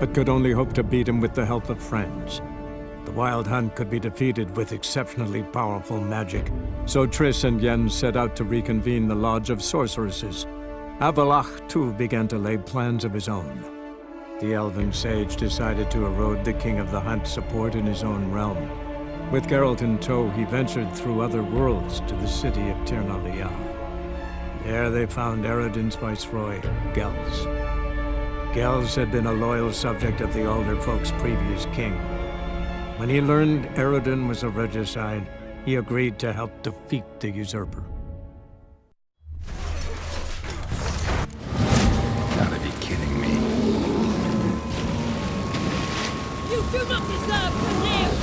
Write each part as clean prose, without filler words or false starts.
but could only hope to beat him with the help of friends. The Wild Hunt could be defeated with exceptionally powerful magic, so Triss and Yen set out to reconvene the Lodge of Sorceresses. Avallac'h, too, began to lay plans of his own. The elven sage decided to erode the King of the Hunt's support in his own realm. With Geralt in tow, he ventured through other worlds to the city of Tir na Lial. There they found Eredin's viceroy, Gels. Gels had been a loyal subject of the Alder Folk's previous king. When he learned Eredin was a regicide, he agreed to help defeat the usurper. Gotta be kidding me. You do not deserve to live!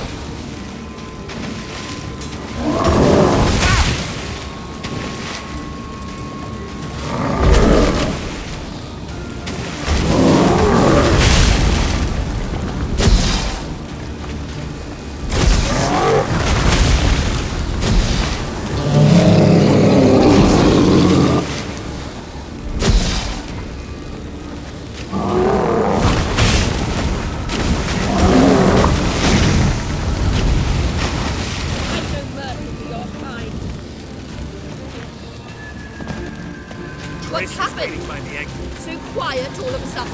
What's happened? So quiet all of a sudden.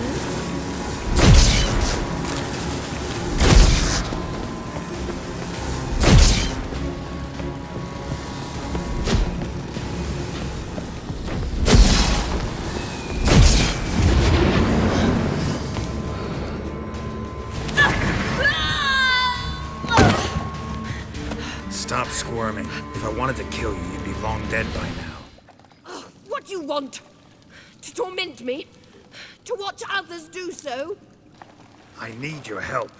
Stop squirming. If I wanted to kill you, you'd be long dead by now. What do you want? To torment me? To watch others do so? I need your help.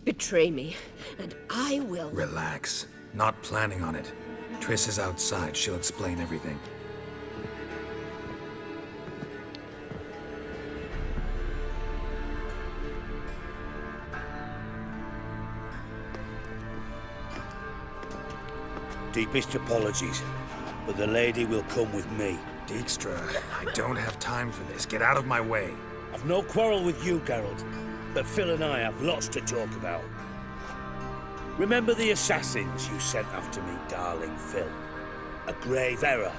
Betray me, and I will... Relax. Not planning on it. Triss is outside. She'll explain everything. Deepest apologies, but the lady will come with me. Dijkstra, I don't have time for this. Get out of my way. I've no quarrel with you, Geralt, but Phil and I have lots to talk about. Remember the assassins you sent after me, darling Phil? A grave error.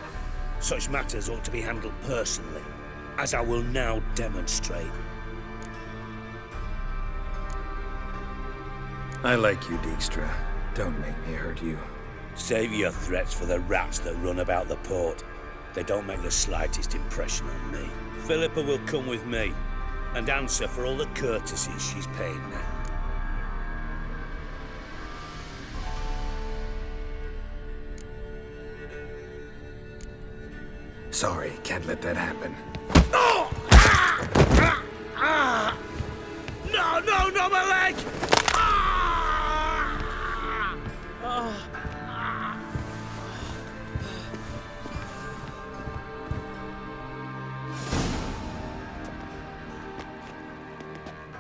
Such matters ought to be handled personally, as I will now demonstrate. I like you, Dijkstra. Don't make me hurt you. Save your threats for the rats that run about the port. They don't make the slightest impression on me. Philippa will come with me and answer for all the courtesies she's paid me. Sorry, can't let that happen. No! No, my leg!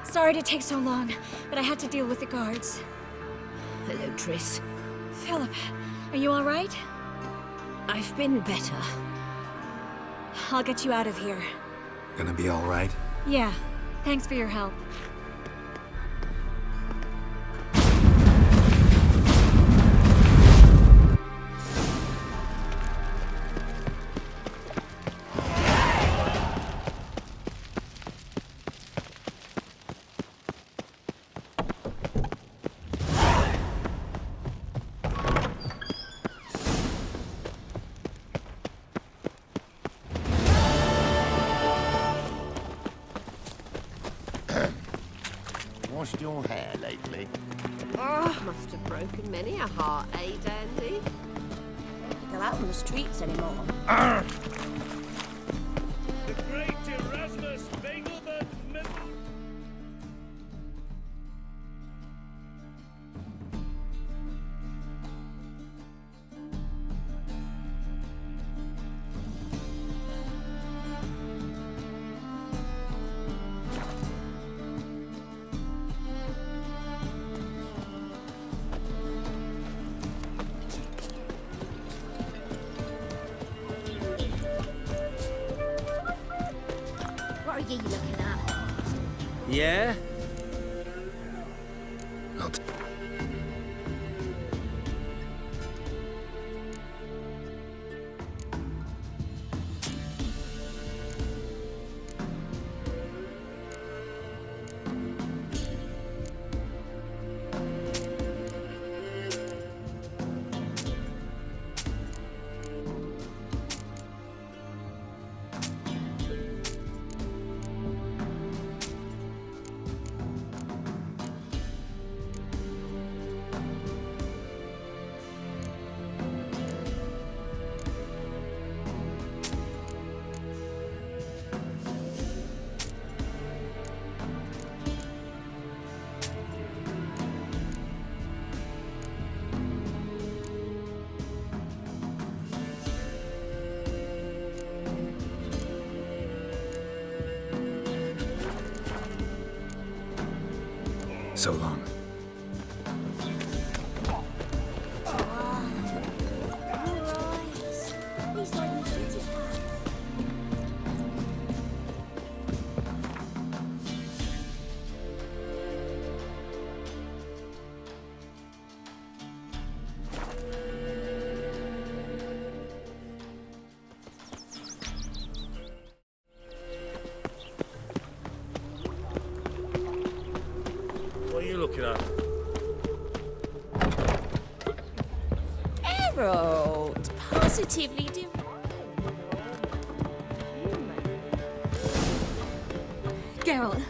Sorry to take so long, but I had to deal with the guards. Hello, Triss. Philip, are you all right? I've been better. I'll get you out of here. Gonna be all right? Yeah, thanks for your help. Washed your hair lately? Oh, must have broken many a heart, eh, Dandy? Go out on the streets anymore. The great Erasmus Begelman... Yeah? I'll t- So long. What are you looking at? Geralt, positively divine. Geralt,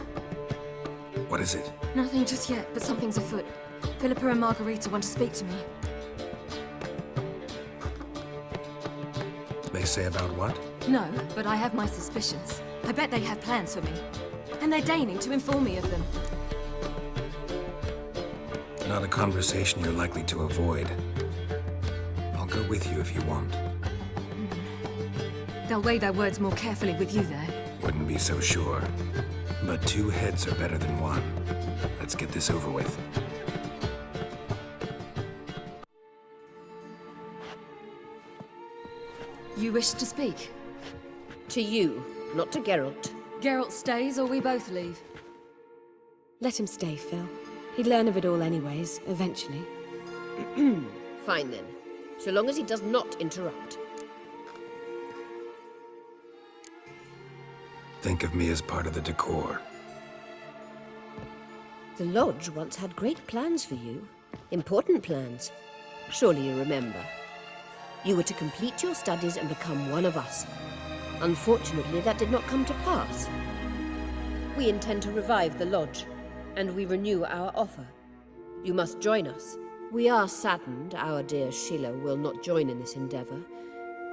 What is it? nothing just yet, but something's afoot. Philippa and Margarita want to speak to me. They say about what? No, but I have my suspicions. I bet they have plans for me. And they're deigning to inform me of them. Not a conversation you're likely to avoid. I'll go with you if you want. They'll weigh their words more carefully with you there. Wouldn't be so sure. But two heads are better than one. Let's get this over with. You wish to speak? To you, not to Geralt. Geralt stays or we both leave? Let him stay, Phil. He'd learn of it all anyways, eventually. Fine then, so long as he does not interrupt. Think of me as part of the decor. The Lodge once had great plans for you. Important plans. Surely you remember. You were to complete your studies and become one of us. Unfortunately, that did not come to pass. We intend to revive the Lodge, and we renew our offer. You must join us. We are saddened our dear Sheila will not join in this endeavor,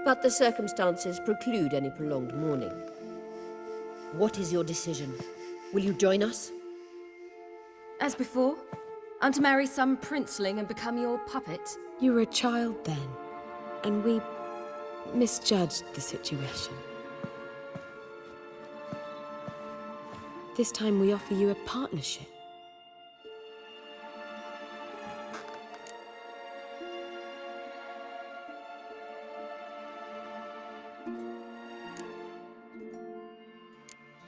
but the circumstances preclude any prolonged mourning. What is your decision? Will you join us? As before? I'm to marry some princeling and become your puppet? You were a child then, and we misjudged the situation. This time we offer you a partnership.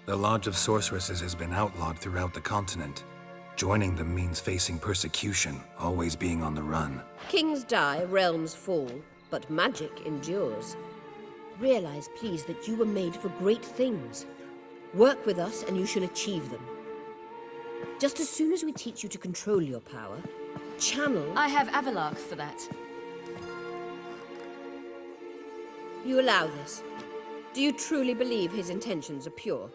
The Lodge of Sorceresses has been outlawed throughout the continent. Joining them means facing persecution, always being on the run. Kings die, realms fall, but magic endures. Realize, please, that you were made for great things. Work with us and you shall achieve them. Just as soon as we teach you to control your power, channel... I have Avalok for that. You allow this. Do you truly believe his intentions are pure?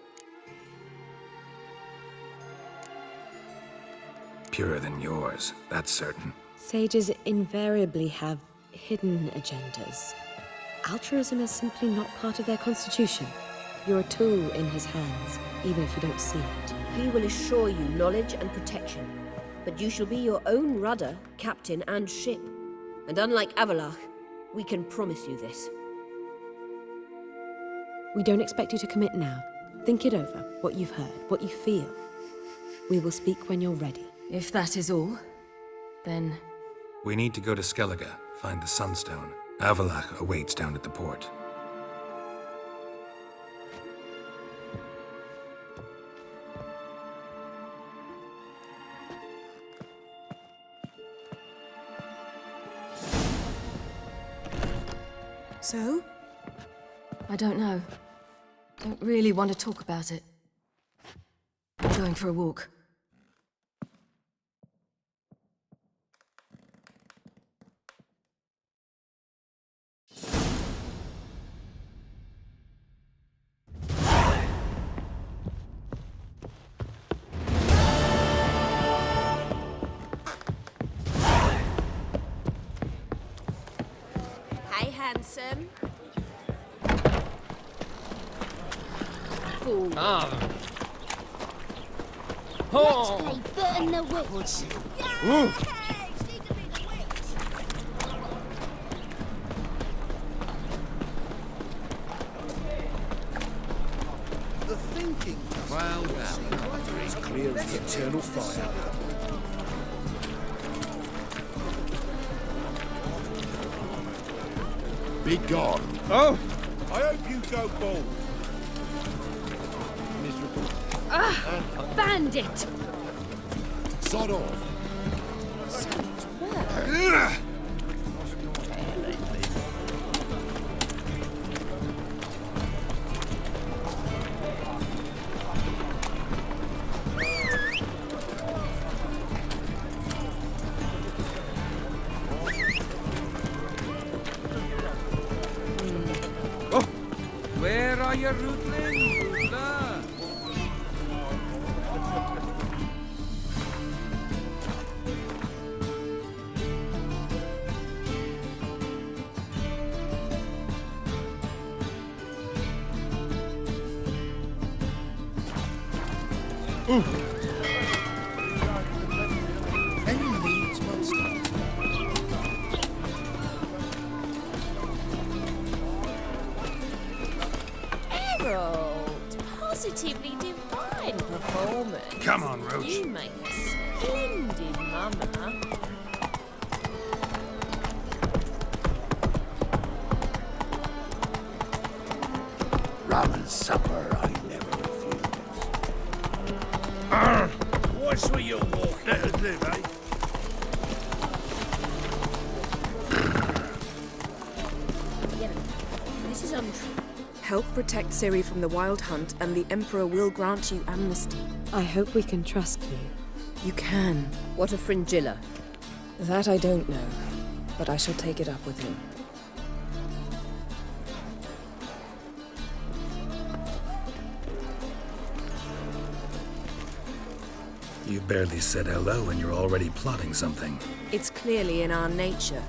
Purer than yours, that's certain. Sages invariably have hidden agendas. Altruism is simply not part of their constitution. You're a tool in his hands, even if you don't see it. He will assure you knowledge and protection, but you shall be your own rudder, captain, and ship. And unlike Avalach, we can promise you this. We don't expect you to commit now. Think it over, what you've heard, what you feel. We will speak when you're ready. If that is all, then... We need to go to Skellige, find the Sunstone. Avalach awaits down at the port. So? I don't know. Don't really want to talk about it. I'm going for a walk. Hey, handsome. Let's play Bert and the Witch. The thinking. Well, It's clear as the eternal fire. be gone. Oh! I hope you go bald. Bandit! Sod off. Where are your rootlings? Any needs must Harold, positively divine performance. Come on, Roach. You make a splendid mama. Rum and supper, I never refuse. Watch where you're walking. Let us live, eh? This is untrue. Help protect Ciri from the Wild Hunt, and the Emperor will grant you amnesty. I hope we can trust you. You can. What of Fringilla? That I don't know, but I shall take it up with him. You barely said hello and you're already plotting something. It's clearly in our nature.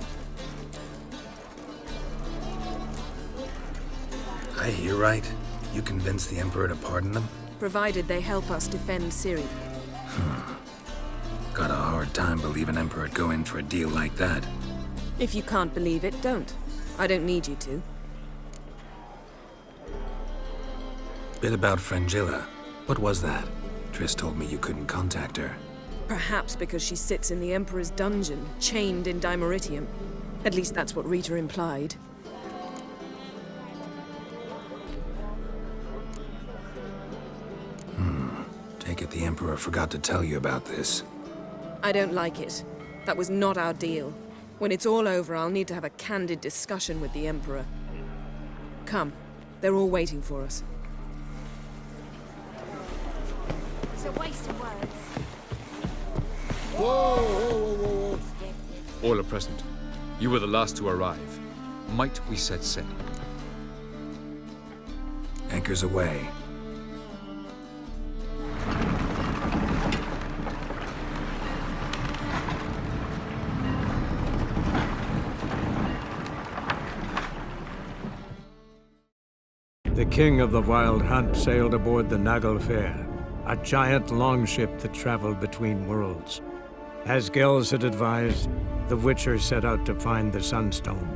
I hear right. You convinced the Emperor to pardon them? Provided they help us defend Ciri. Got a hard time believing Emperor'd go in for a deal like that. If you can't believe it, don't. I don't need you to. Bit about Fringilla. What was that? Triss told me you couldn't contact her. Perhaps because she sits in the Emperor's dungeon, chained in Dimeritium. At least that's what Rita implied. Take it the Emperor forgot to tell you about this. I don't like it. That was not our deal. When it's all over, I'll need to have a candid discussion with the Emperor. Come. They're all waiting for us. It's a waste of words. All are present. You were the last to arrive. Might we set sail? Anchors away. The king of the Wild Hunt sailed aboard the Naglfar, a giant longship that traveled between worlds. As Gels had advised, the Witcher set out to find the Sunstone,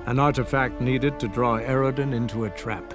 an artifact needed to draw Eredin into a trap.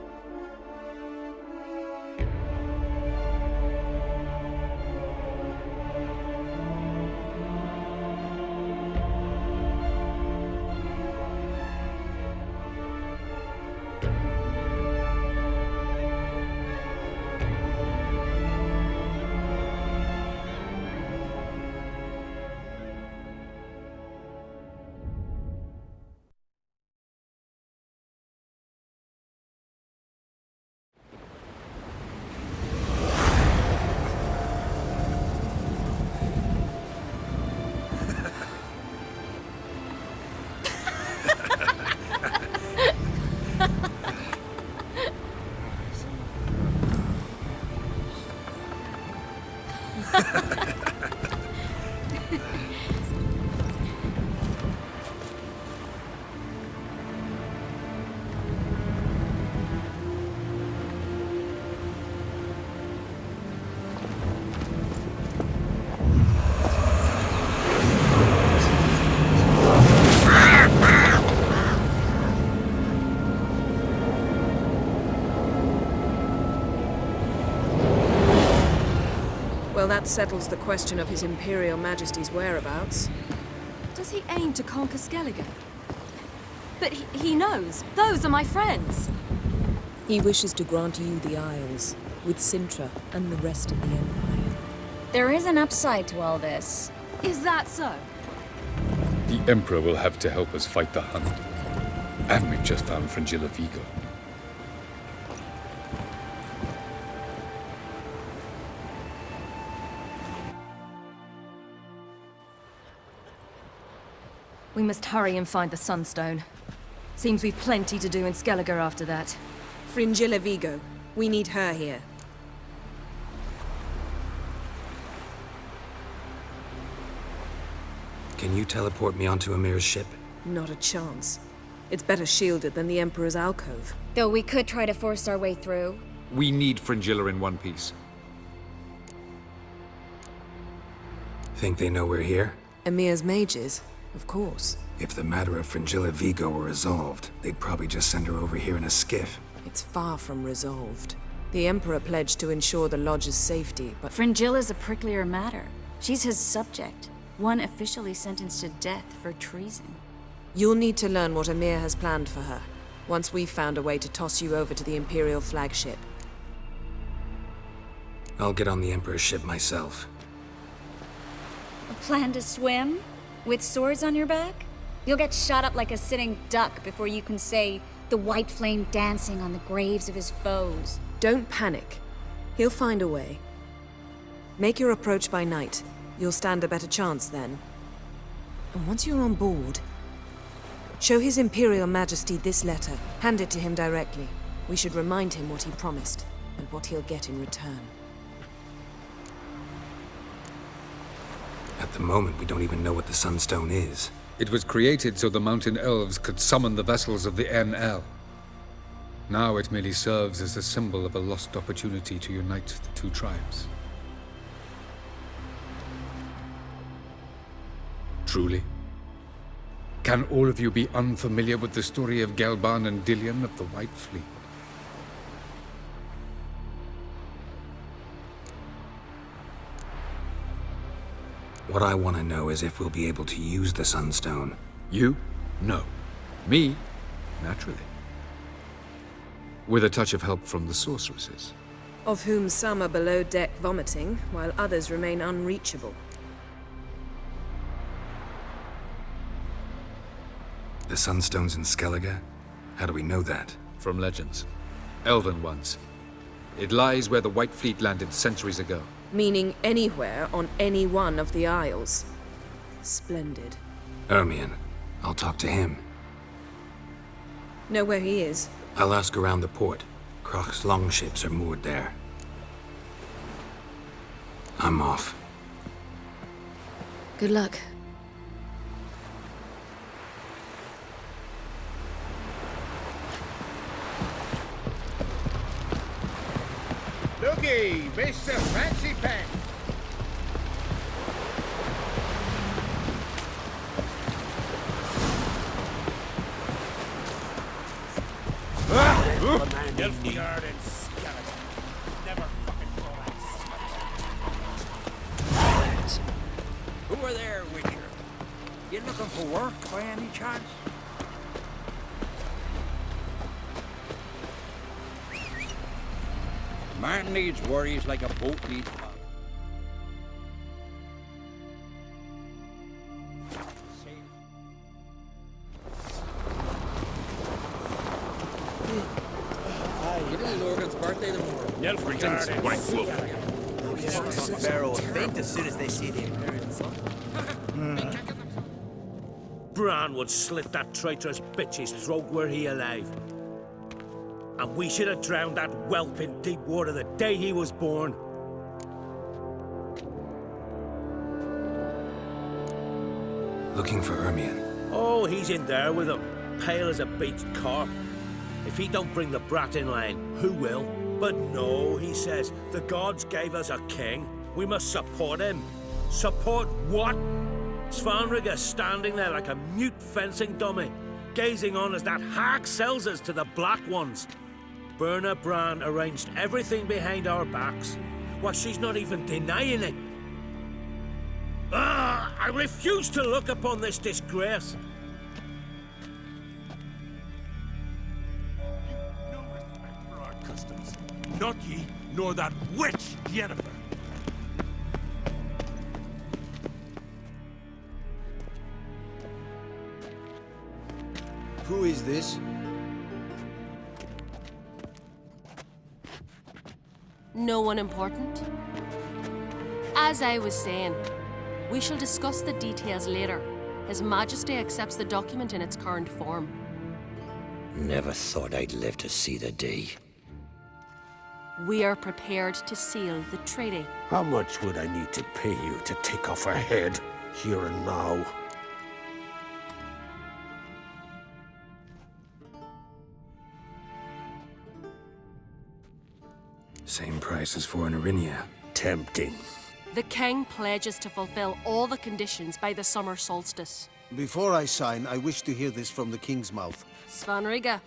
Well, that settles the question of His Imperial Majesty's whereabouts. Does he aim to conquer Skellige? But he knows. Those are my friends. He wishes to grant you the Isles, with Sintra and the rest of the Empire. There is an upside to all this. Is that so? The Emperor will have to help us fight the Hunt. And we've just found Fringilla Vigo. We must hurry and find the Sunstone. Seems we've plenty to do in Skellige after that. Fringilla Vigo. We need her here. Can you teleport me onto Amir's ship? Not a chance. It's better shielded than the Emperor's alcove. Though we could try to force our way through. We need Fringilla in one piece. Think they know we're here? Emir's mages? Of course. If the matter of Fringilla Vigo were resolved, they'd probably just send her over here in a skiff. It's far from resolved. The Emperor pledged to ensure the Lodge's safety, but Fringilla's a pricklier matter. She's his subject, one officially sentenced to death for treason. you'll need to learn what Emir has planned for her, once we've found a way to toss you over to the Imperial flagship. I'll get on the Emperor's ship myself. A plan to swim? With swords on your back? You'll get shot up like a sitting duck before you can say the white flame dancing on the graves of his foes. Don't panic. He'll find a way. Make your approach by night. You'll stand a better chance then. And once you're on board, show His Imperial Majesty this letter. Hand it to him directly. We should remind him what he promised, and what he'll get in return. At the moment, we don't even know what the Sunstone is. It was created so the Mountain Elves could summon the vessels of the NL. Now it merely serves as a symbol of a lost opportunity to unite the two tribes. Truly? Can all of you be unfamiliar with the story of Gelban and Dillion of the White Fleet? What I want to know is if we'll be able to use the Sunstone. You? No. Me? Naturally. With a touch of help from the sorceresses. Of whom some are below deck vomiting, while others remain unreachable. The Sunstone's in Skellige? How do we know that? From legends. Elven ones. It lies where the White Fleet landed centuries ago. Meaning anywhere on any one of the Isles. Splendid. Ermion. I'll talk to him. Know where he is? I'll ask around the port. Croc's longships are moored there. I'm off. Good luck. Looky, Mr. Fancy Pants. Nilfgaard and skeleton. Never fucking relax. Who are there with you? You looking for work by any chance? Man needs worries like a boat needs fun. Nilfgaard and White Wolf. Pharaoh will faint as soon as they see the Bran would slit that traitorous bitch's throat were he alive. And we should have drowned that whelp in deep water the day he was born. Looking for Ermion. Oh, he's in there with him, pale as a beached carp. If he don't bring the brat in line, who will? But no, he says, the gods gave us a king. We must support him. Support what? Svanrige standing there like a mute fencing dummy, gazing on as that hag sells us to the Black Ones. Berna Bran arranged everything behind our backs. Why, she's not even denying it. I refuse to look upon this disgrace. No respect for our customs. Not ye, nor that witch, Yennefer. Who is this? No one important. As I was saying, we shall discuss the details later. His Majesty accepts the document in its current form. Never thought I'd live to see the day. We are prepared to seal the treaty. How much would I need to pay you to take off her head, here and now? Same price as for an Erinia. Tempting. The king pledges to fulfill all the conditions by the summer solstice. Before I sign, I wish to hear this from the king's mouth. Svanrige.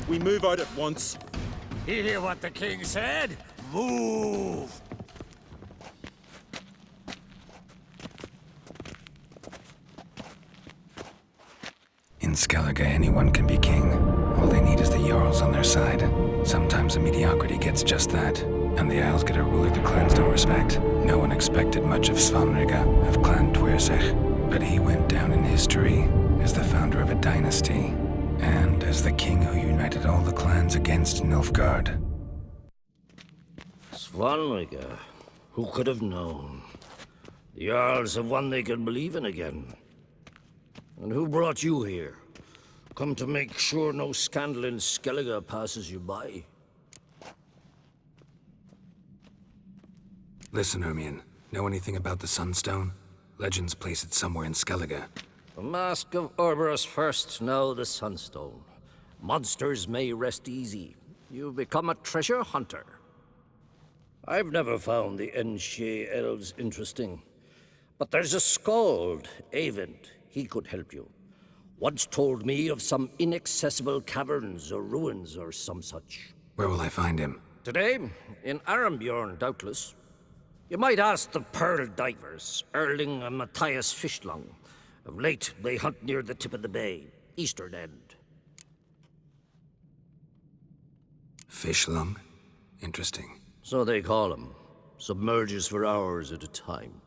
We move out at once. You hear what the king said? Move! In Skellige, anyone can be king. All they need is the Jarls on their side. Sometimes a mediocrity gets just that, and the Isles get a ruler the clans don't respect. No one expected much of Svanrige, of Clan Dwyrsich, but he went down in history as the founder of a dynasty, and as the king who united all the clans against Nilfgaard. Svanrige, who could have known? The Jarls have one they can believe in again. And who brought you here? Come to make sure no scandal in Skellige passes you by. Listen, Ermion. Know anything about the Sunstone? Legends place it somewhere in Skellige. The Mask of Orberus first, now the Sunstone. Monsters may rest easy. You've become a treasure hunter. I've never found the Enshe elves interesting. But there's a skald, Eyvind. He could help you. Once told me of some inaccessible caverns or ruins or some such. Where will I find him? Today, in Arambjorn, doubtless. You might ask the Pearl Divers, Erling and Matthias Fishlung. Of late, they hunt near the tip of the bay, eastern end. Fishlung? Interesting. So they call him. Submerges for hours at a time.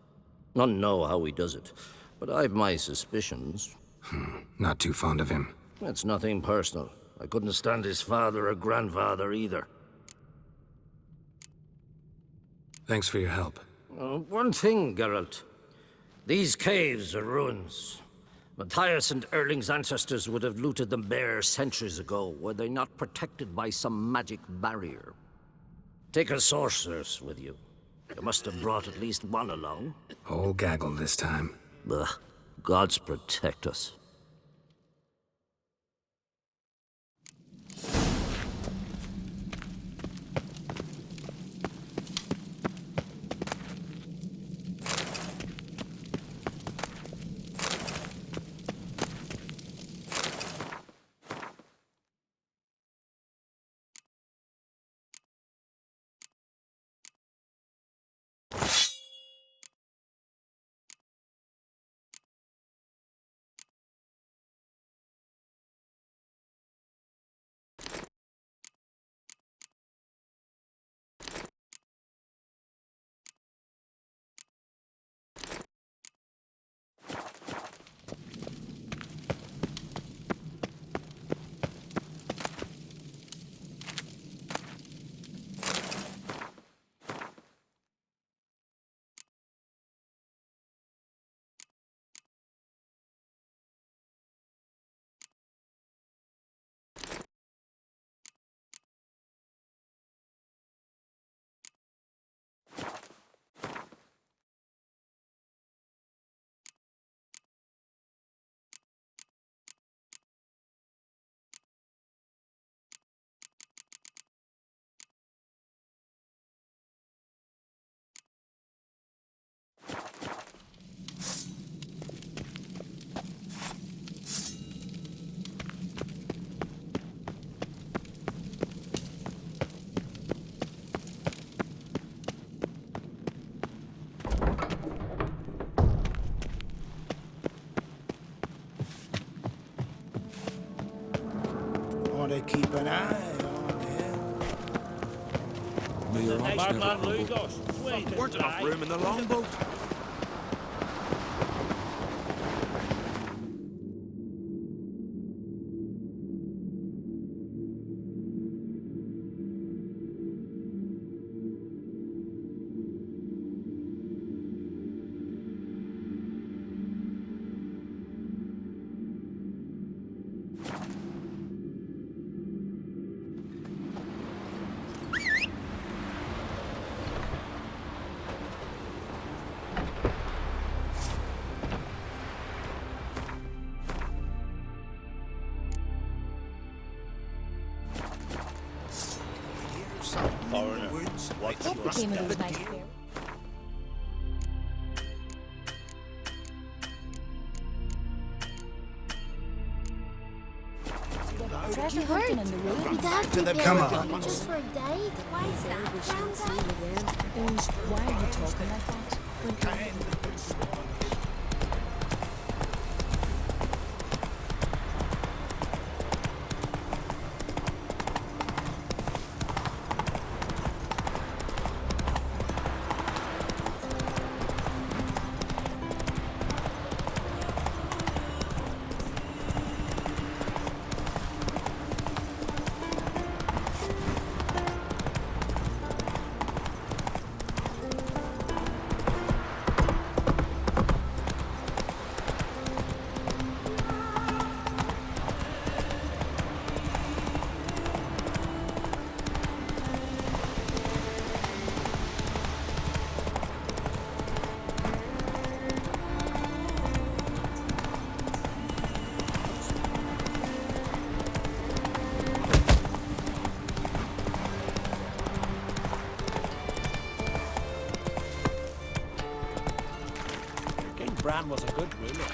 None know how he does it, but I've my suspicions. Not too fond of him. It's nothing personal. I couldn't stand his father or grandfather either. Thanks for your help. One thing, Geralt. These caves are ruins. Matthias and Erling's ancestors would have looted them bare centuries ago, were they not protected by some magic barrier. Take a sorceress with you. You must have brought at least one along. Whole gaggle this time. Ugh. Gods protect us. To keep an eye on him. Weren't enough room in the longboat. Foreigner, what's your What became of those nice bears? Treasure hunting in the woods. Come on. Just for a day? Why is that? Why are you talking like that? Bran was a good ruler.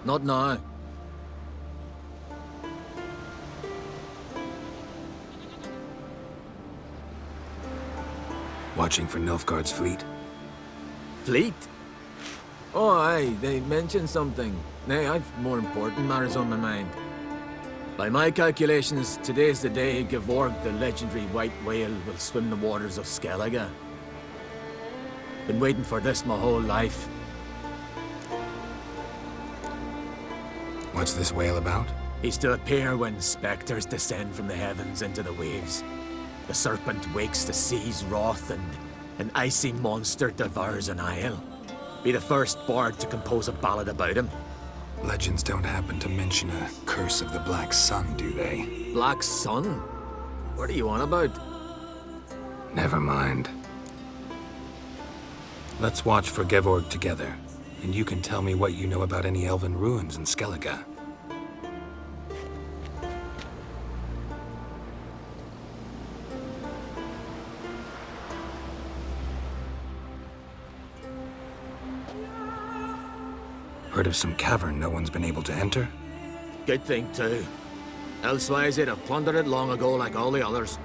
Not now. Watching for Nilfgaard's fleet? Fleet? Oh, aye, they mentioned something. Nay, I've more important matters on my mind. By my calculations, today's the day Gevorg, the legendary white whale, will swim the waters of Skellige. Been waiting for this my whole life. What's this whale about? He's to appear when spectres descend from the heavens into the waves. The serpent wakes the sea's wrath, and an icy monster devours an isle. Be the first bard to compose a ballad about him. Legends don't happen to mention a curse of the Black Sun, do they? Black Sun? What are you on about? Never mind. Let's watch for Gevorg together, and you can tell me what you know about any elven ruins in Skellige. Heard of some cavern no one's been able to enter? Good thing, too. Elsewise, they'd have plundered it long ago like all the others.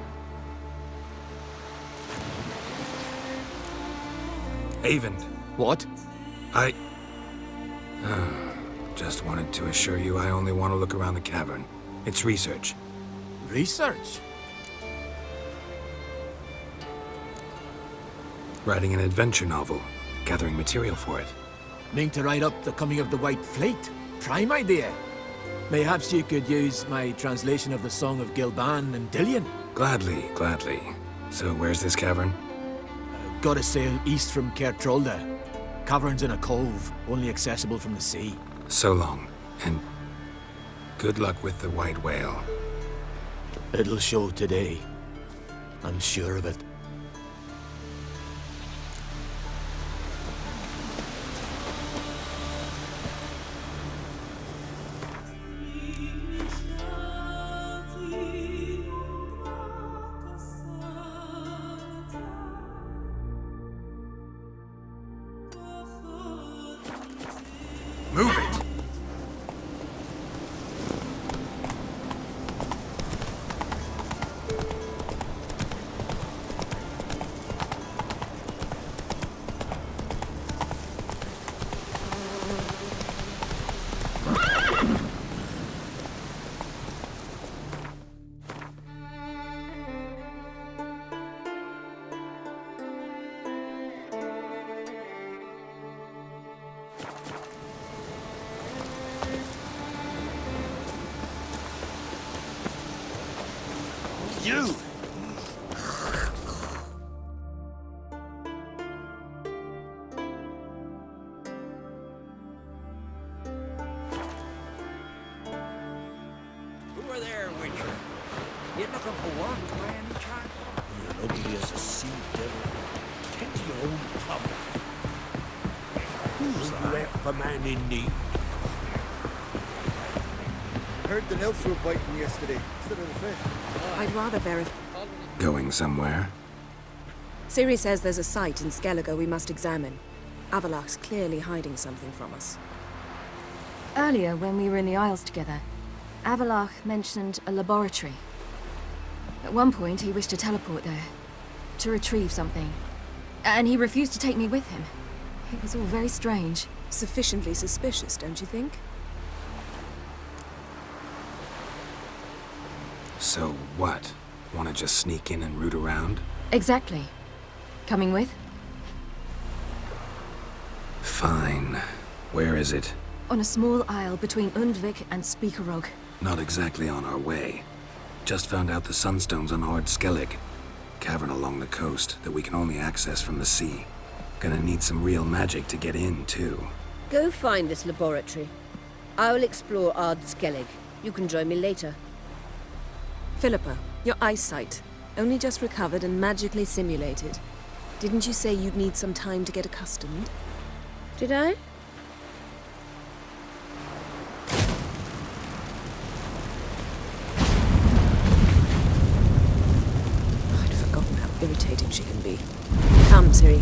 Avon. What? Just wanted to assure you I only want to look around the cavern. It's research. Research? Writing an adventure novel. Gathering material for it. Mean to write up the coming of the White Fleet? Prime idea. Mayhaps you could use my translation of the Song of Gilban and Dillion? Gladly, gladly. So where's this cavern? Gotta sail east from Kertrolda. Cavern's in a cove, only accessible from the sea. So long, and good luck with the white whale. It'll show today. I'm sure of it. Move it! You! Who are there, Witcher? You looking for work by any chance? You're ugly as a sea devil. Tend to your own problem. Who's left a man in need? Heard the elves were biting yesterday. Instead of the fish. I'd rather verify. Going somewhere? Ciri says there's a site in Skellige we must examine. Avalach's clearly hiding something from us. Earlier, when we were in the Isles together, Avalach mentioned a laboratory. At one point, he wished to teleport there, to retrieve something. And he refused to take me with him. It was all very strange. Sufficiently suspicious, don't you think? So what? Want to just sneak in and root around? Exactly. Coming with? Fine. Where is it? On a small isle between Undvik and Speakerog. Not exactly on our way. Just found out the sunstone's on Ord Skellig. Cavern along the coast that we can only access from the sea. Gonna need some real magic to get in, too. Go find this laboratory. I will explore Ard Skellig. You can join me later. Philippa, your eyesight. Only just recovered and magically simulated. Didn't you say you'd need some time to get accustomed? Did I? I'd forgotten how irritating she can be. Come, Ciri.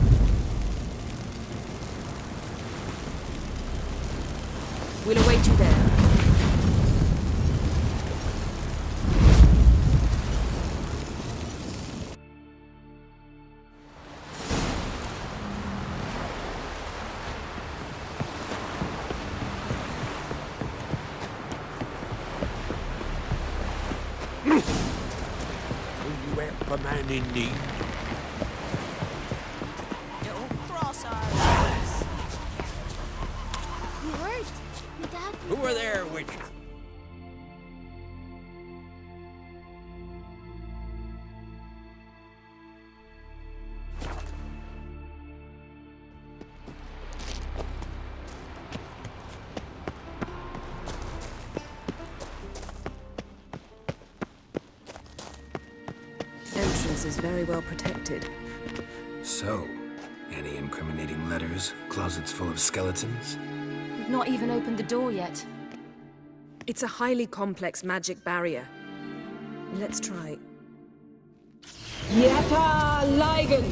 We'll await meet you there. Will you help a man in need? Don't cross our lines. You hurt? My dad? Who are there with you? Entrance is very well protected. So, any incriminating letters? Closets full of skeletons? We've not even opened the door yet. It's a highly complex magic barrier. Let's try. Yata Ligen!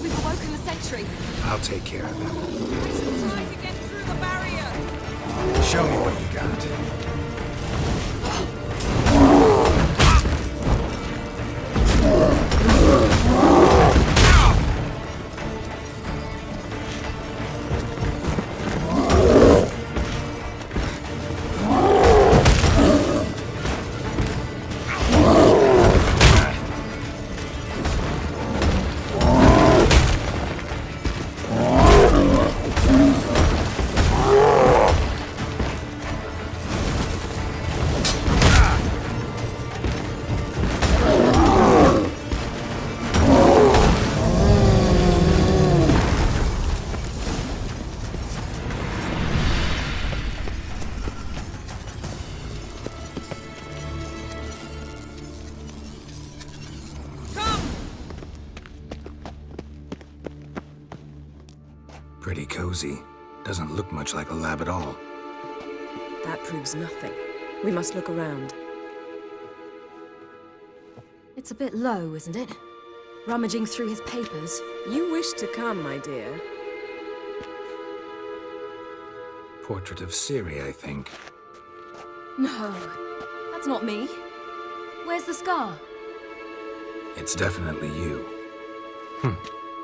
We've awoken the sentry. I'll take care of them. Try to get through the barrier! Show me what you got. Pretty cozy. Doesn't look much like a lab at all. That proves nothing. We must look around. It's a bit low, isn't it? Rummaging through his papers. You wish to come, my dear. Portrait of Ciri, I think. No, that's not me. Where's the scar? It's definitely you.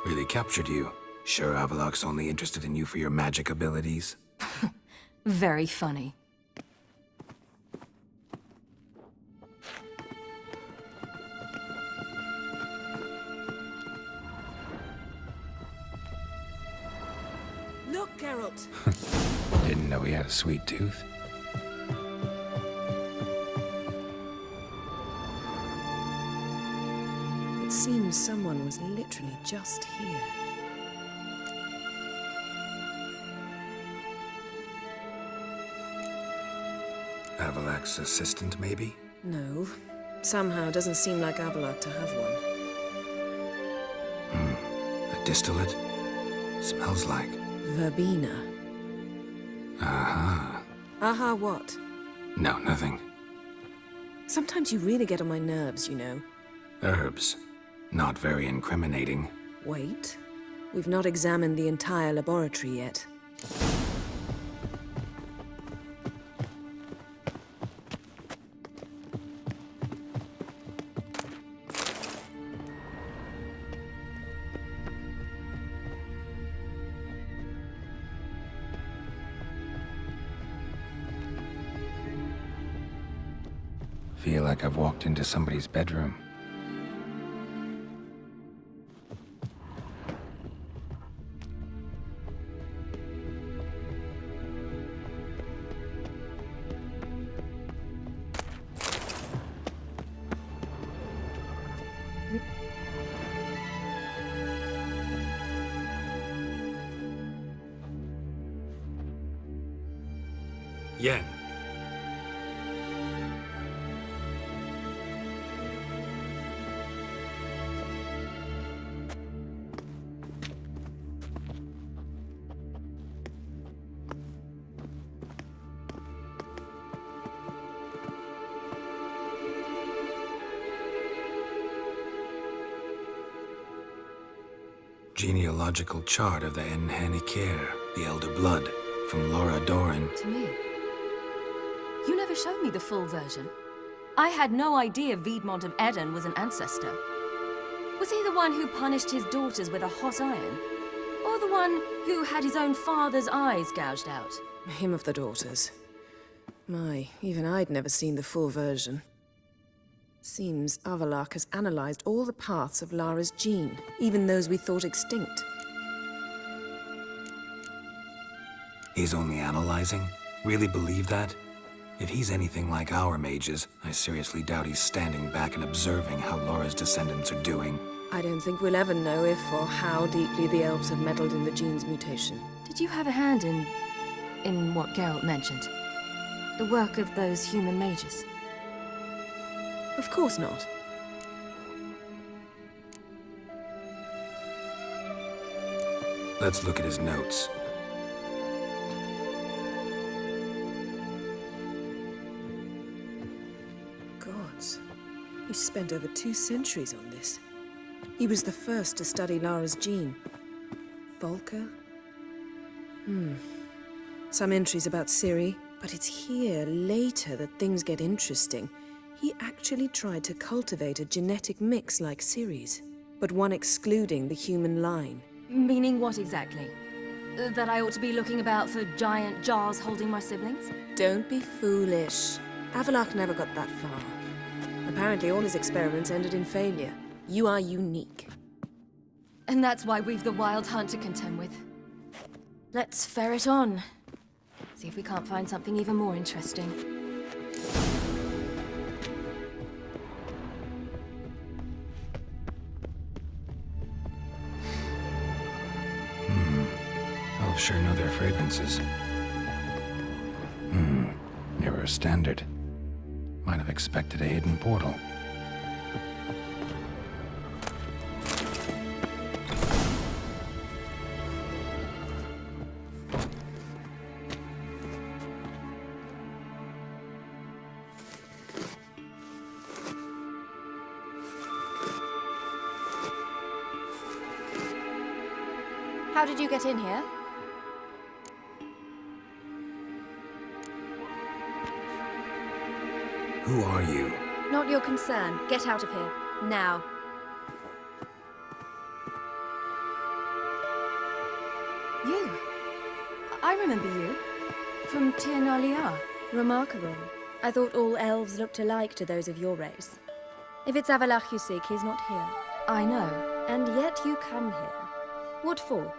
Really captured you. Sure Avallac'h's only interested in you for your magic abilities? Very funny. Look, Geralt! Didn't know he had a sweet tooth. It seems someone was literally just here. Avallac'h's assistant, maybe? No. Somehow doesn't seem like Avallac'h to have one. A distillate? Smells like... Verbena. Aha. Aha what? No, nothing. Sometimes you really get on my nerves, you know. Herbs. Not very incriminating. Wait. We've not examined the entire laboratory yet. Feel like I've walked into somebody's bedroom. Yen. Genealogical chart of the Enhanikir, the Elder Blood, from Laura Doran. To me. You never showed me the full version. I had no idea Viedmont of Eden was an ancestor. Was he the one who punished his daughters with a hot iron? Or the one who had his own father's eyes gouged out? Him of the daughters. My, even I'd never seen the full version. Seems Avallac'h has analyzed all the paths of Lara's gene, even those we thought extinct. He's only analyzing? Really believe that? If he's anything like our mages, I seriously doubt he's standing back and observing how Laura's descendants are doing. I don't think we'll ever know if or how deeply the elves have meddled in the gene's mutation. Did you have a hand in what Geralt mentioned? The work of those human mages? Of course not. Let's look at his notes. Gods. He spent over 2 centuries on this. He was the first to study Lara's gene. Volker? Some entries about Ciri, but it's here, later, that things get interesting. He actually tried to cultivate a genetic mix like Ciri's, but one excluding the human line. Meaning what exactly? That I ought to be looking about for giant jars holding my siblings? Don't be foolish. Avallac'h never got that far. Apparently all his experiments ended in failure. You are unique. And that's why we've the Wild Hunt to contend with. Let's ferret on. See if we can't find something even more interesting. Elves sure know their fragrances. Nearer standard. Might have expected a hidden portal. How did you get in here? Who are you? Not your concern. Get out of here. Now. You? I remember you. From Tir na Liar. Remarkable. I thought all elves looked alike to those of your race. If it's Avallac'h you seek, he's not here. I know. And yet you come here. What for?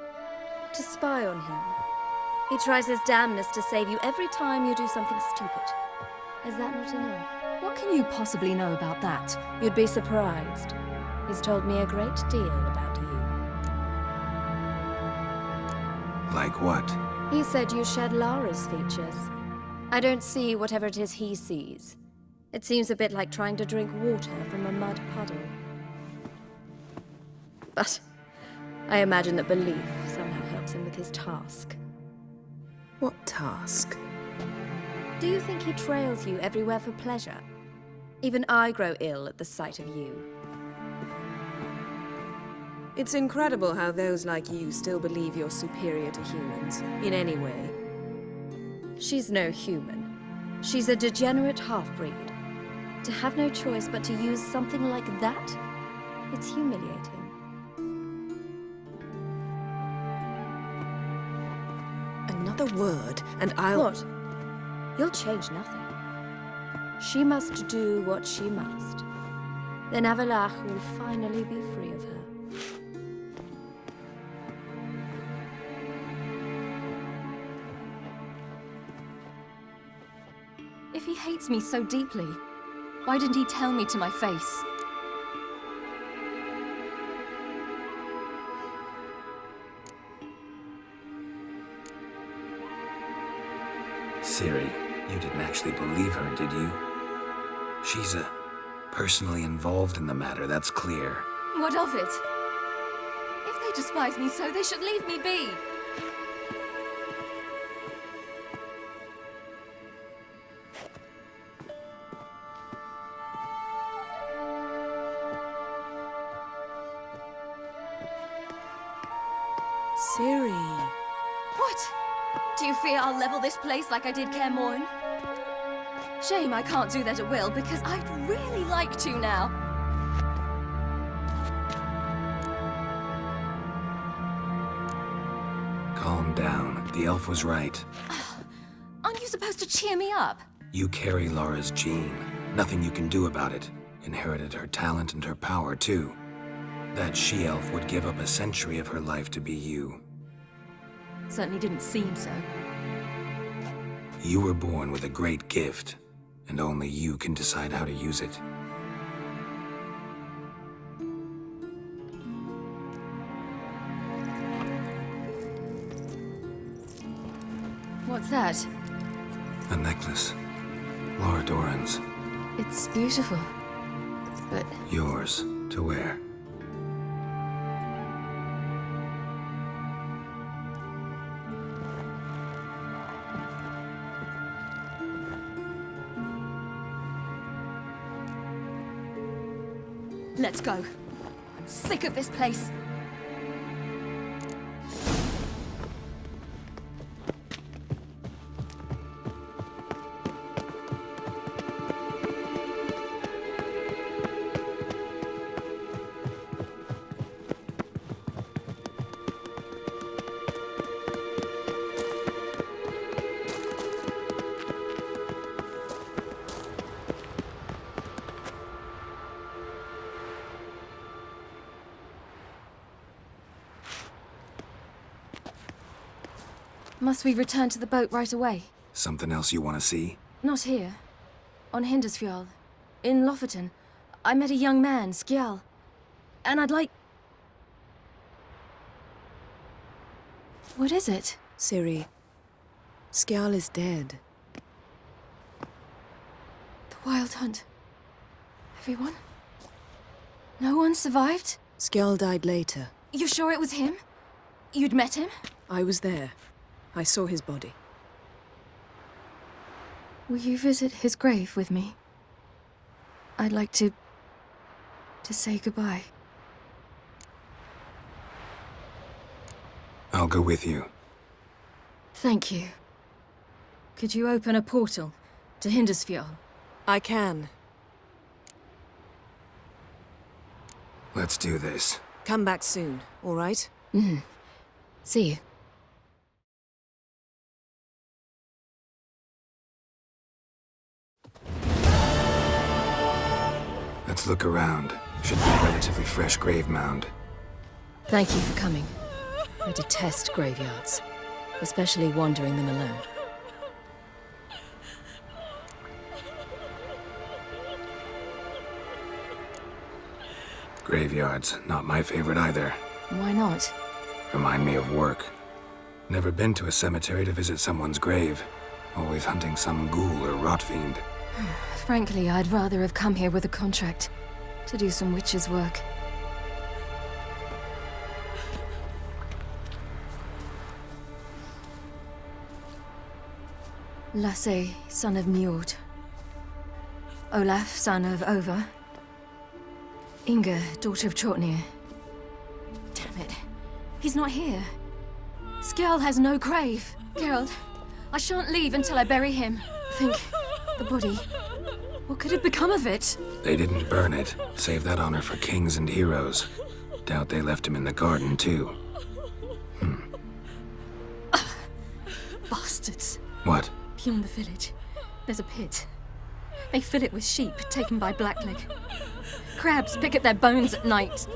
To spy on him. He tries his damnedest to save you every time you do something stupid. Is that not enough? What can you possibly know about that? You'd be surprised. He's told me a great deal about you. Like what? He said you shared Lara's features. I don't see whatever it is he sees. It seems a bit like trying to drink water from a mud puddle. But I imagine that belief somehow helps him with his task. What task? Do you think he trails you everywhere for pleasure? Even I grow ill at the sight of you. It's incredible how those like you still believe you're superior to humans, in any way. She's no human. She's a degenerate half-breed. To have no choice but to use something like that, it's humiliating. Another word, and I'll... What? You'll change nothing. She must do what she must. Then Avallac'h will finally be free of her. If he hates me so deeply, why didn't he tell me to my face? Ciri, you didn't actually believe her, did you? She's personally involved in the matter, that's clear. What of it? If they despise me so, they should leave me be. Ciri. What? Do you fear I'll level this place like I did Kaer Morhen? Shame I can't do that at will, because I'd really like to now. Calm down. The elf was right. Aren't you supposed to cheer me up? You carry Laura's gene. Nothing you can do about it. Inherited her talent and her power, too. That she-elf would give up a century of her life to be you. Certainly didn't seem so. You were born with a great gift, and only you can decide how to use it. What's that? A necklace. Laura Doran's. It's beautiful, but... Yours, to wear. Let's go. I'm sick of this place. Must we return to the boat right away? Something else you want to see? Not here. On Hindarsfjall. In Lofoten. I met a young man, Skjal. And I'd like... What is it? Ciri, Skjal is dead. The Wild Hunt. Everyone? No one survived? Skjal died later. You sure it was him? You'd met him? I was there. I saw his body. Will you visit his grave with me? I'd like to say goodbye. I'll go with you. Thank you. Could you open a portal to Hindarsfjall? I can. Let's do this. Come back soon, all right? See you. Let's look around. Should be a relatively fresh grave mound. Thank you for coming. I detest graveyards, especially wandering them alone. Graveyards, not my favorite either. Why not? Remind me of work. Never been to a cemetery to visit someone's grave. Always hunting some ghoul or rot fiend. Frankly, I'd rather have come here with a contract to do some witch's work. Lasse, son of Njord. Olaf, son of Over. Inga, daughter of Trotnir. Damn it. He's not here. Skjal has no grave. Geralt, I shan't leave until I bury him. Think, the body. What could have become of it? They didn't burn it. Save that honor for kings and heroes. Doubt they left him in the garden, too. Bastards. What? Beyond the village, there's a pit. They fill it with sheep taken by Blackleg. Crabs pick at their bones at night.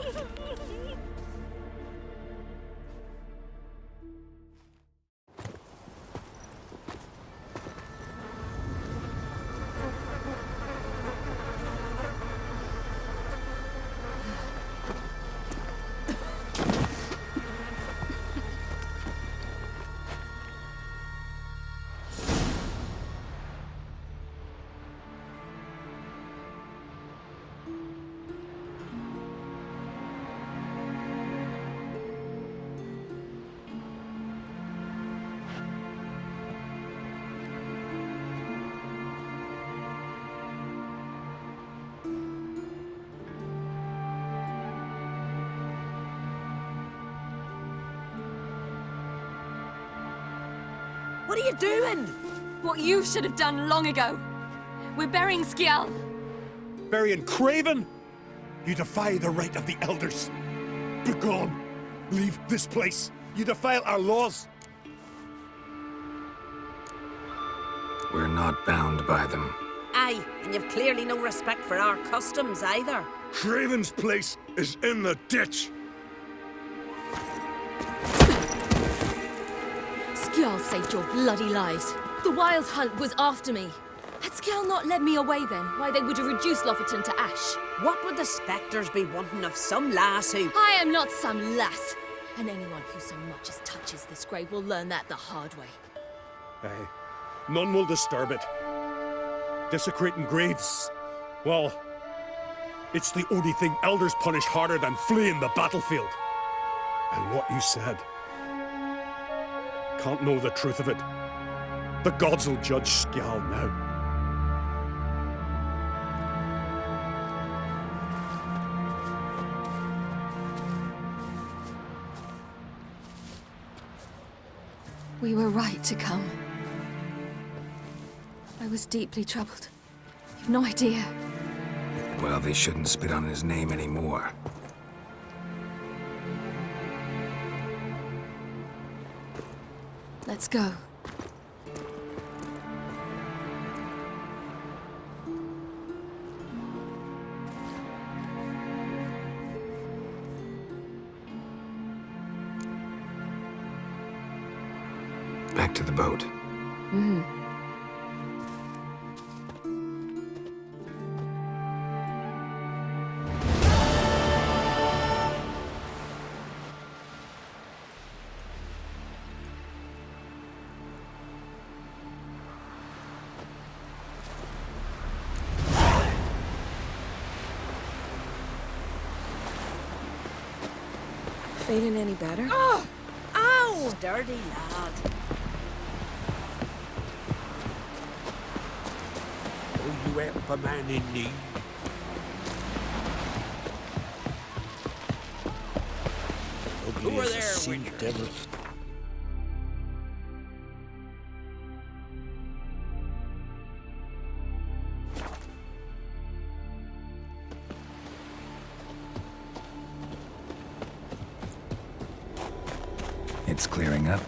What are you doing? What you should have done long ago. We're burying Skjall. Burying Craven? You defy the right of the elders. Begone. Leave this place. You defile our laws. We're not bound by them. Aye, and you've clearly no respect for our customs either. Craven's place is in the ditch. Skjall saved your bloody lives. The Wild Hunt was after me. Had Skjall not led me away then, why they would have reduced Lofoten to ash. What would the spectres be wanting of some lass who... I am not some lass. And anyone who so much as touches this grave will learn that the hard way. Aye. None will disturb it. Desecrating graves, well, it's the only thing elders punish harder than fleeing the battlefield. And what you said, can't know the truth of it. The gods will judge Skjall now. We were right to come. I was deeply troubled. You've no idea. Well, they shouldn't spit on his name anymore. Let's go. Back to the boat. Mm-hmm. Feeling any better? Oh! Ow! Dirty lad. Will you help a man in need? Who are there, Witcher? Devil. It's clearing up.